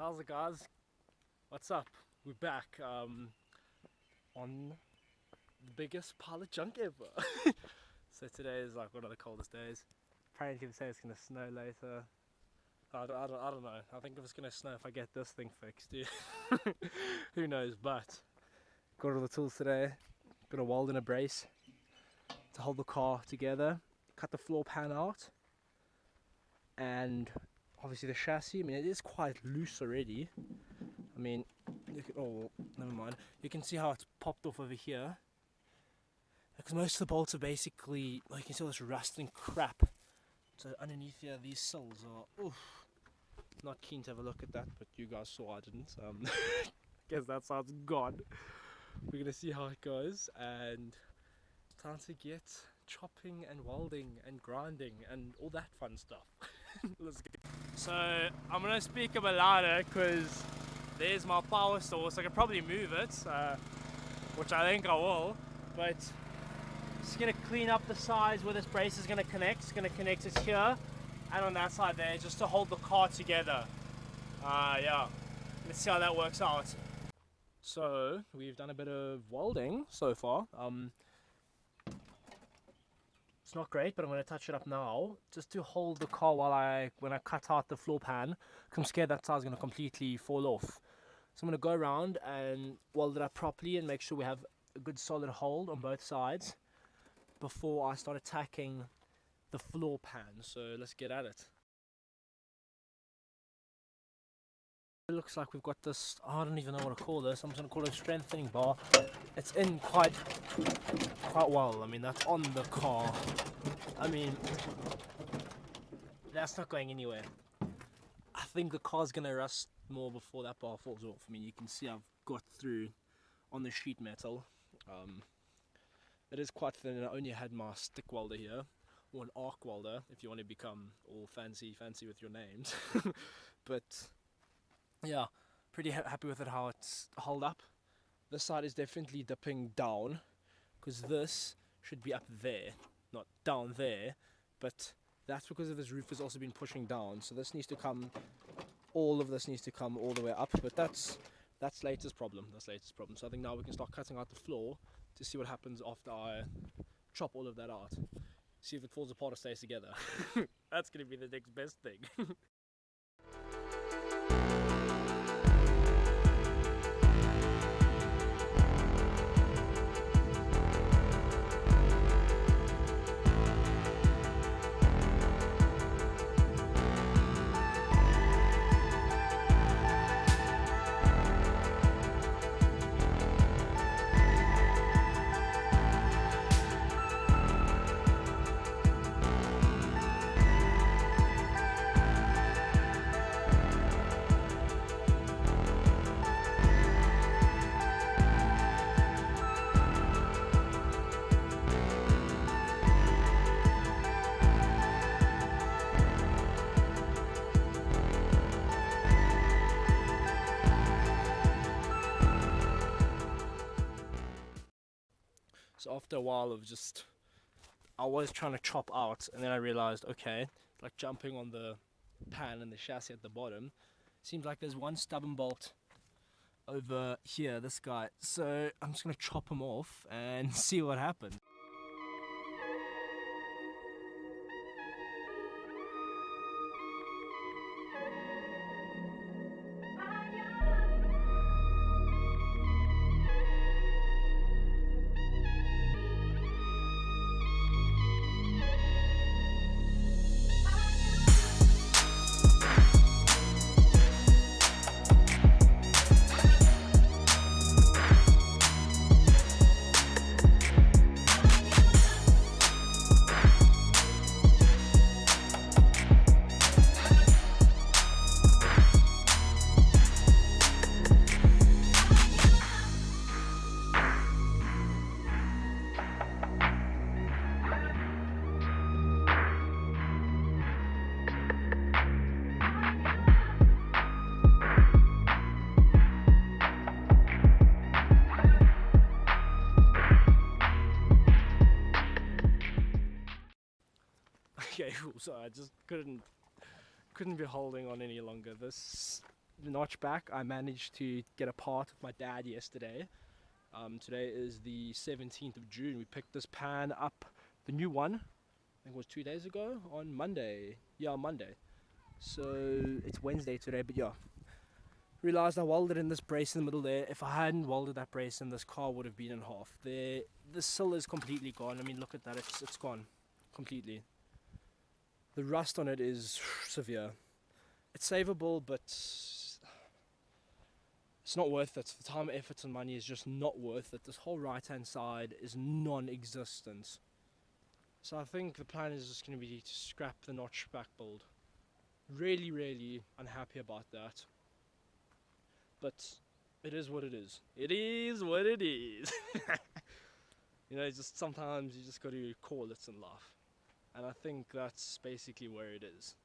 How's it, guys? What's up? We're back on the biggest pile of junk ever. So today is like one of the coldest days. Apparently they say it's gonna snow later. I don't know. I think if it's gonna snow if I get this thing fixed, dude. Who knows? But got all the tools today. Got a weld and a brace to hold the car together. Cut the floor pan out, and obviously the chassis. I mean, it is quite loose already. I mean, oh, never mind. You can see how it's popped off over here. Because most of the bolts are basically, well, you can see all this rust and crap. So underneath here, these sills are, oof. Not keen to have a look at that, but you guys saw I didn't. Guess that sounds gone. We're gonna see how it goes, and time to get chopping and welding and grinding and all that fun stuff. Let's go. So I'm gonna speak a bit louder because there's my power source. I could probably move it, which I think I will, but just gonna clean up the sides where this brace is gonna connect. It's gonna connect it here and on that side there, just to hold the car together. Yeah, let's see how that works out. So we've done a bit of welding so far. It's not great, but I'm going to touch it up now just to hold the car while when I cut out the floor pan, 'cause I'm scared that side's going to completely fall off. So I'm going to go around and weld it up properly and make sure we have a good solid hold on both sides before I start attacking the floor pan. So let's get at it. It looks like we've got this, I don't even know what to call this. I'm just going to call it a strengthening bar. It's in quite well. I mean, that's on the car. I mean, that's not going anywhere. I think the car's going to rust more before that bar falls off. I mean, you can see I've got through on the sheet metal. It is quite thin, and I only had my stick welder here, or an arc welder if you want to become all fancy with your names. But yeah, pretty happy with it, how it's held up. This side is definitely dipping down, because this should be up there, not down there, but that's because of this roof has also been pushing down. So this needs to come, all of this needs to come all the way up, but that's later's problem. So I think now we can start cutting out the floor to see what happens after I chop all of that out. See if it falls apart or stays together. That's going to be the next best thing. So after a while of I was trying to chop out, and then I realized, okay, like jumping on the pan and the chassis at the bottom, seems like there's one stubborn bolt over here, this guy. So I'm just going to chop him off and see what happens. Okay, so I just couldn't be holding on any longer. This the Notchback. I managed to get a part with my dad yesterday. Today is the 17th of June. We picked this pan up, the new one, I think it was 2 days ago, on Monday. Yeah, Monday. So it's Wednesday today, but yeah. Realized I welded in this brace in the middle there. If I hadn't welded that brace in, this car would have been in half. The sill is completely gone. I mean, look at that, it's gone completely. The rust on it is severe. It's savable, but it's not worth it. The time, effort and money is just not worth it. This whole right hand side is non-existent. So I think the plan is just going to be to scrap the Notchback build. Really, really unhappy about that. But it is what it is. It is what it is. You know, just sometimes you just got to call it and laugh. And I think that's basically where it is.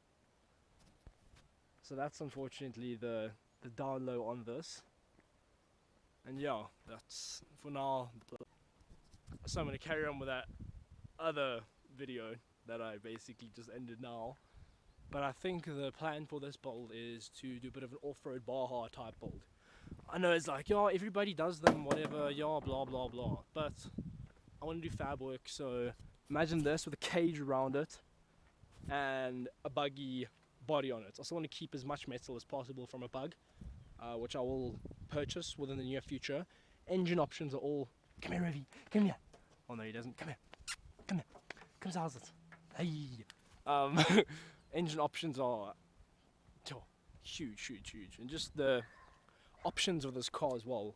So that's unfortunately the down low on this. And yeah, that's for now. So I'm going to carry on with that other video that I basically just ended now. But I think the plan for this build is to do a bit of an off-road Baja type build. I know it's like, yeah, everybody does them, whatever, yeah, blah blah blah. But I want to do fab work, so imagine this with a cage around it and a buggy body on it. I also want to keep as much metal as possible from a bug, which I will purchase within the near future. Engine options are all... Come here, Ravi, come here. Oh no, he doesn't. Come here, come here, come how's it? Hey. Engine options are huge, and just the options of this car as well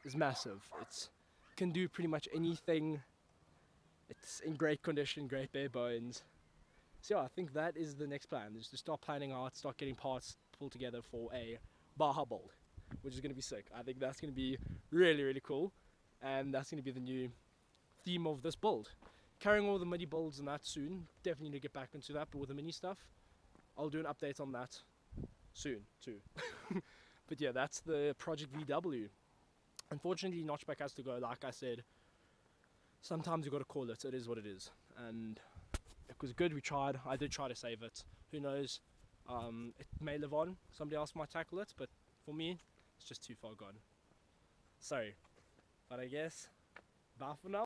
is massive. It can do pretty much anything. It's in great condition, great bare bones. So yeah, I think that is the next plan, is to start planning out, start getting parts pulled together for a Baja build, which is going to be sick. I think that's going to be really, really cool, and that's going to be the new theme of this build. Carrying all the mini builds and that soon, definitely need to get back into that, but with the mini stuff, I'll do an update on that soon too. But yeah, that's the Project VW. Unfortunately, Notchback has to go, like I said. Sometimes you got to call it. It is what it is. And it was good, we tried. I did try to save it. Who knows? It may live on. Somebody else might tackle it, but for me, it's just too far gone. Sorry. But I guess, bye for now.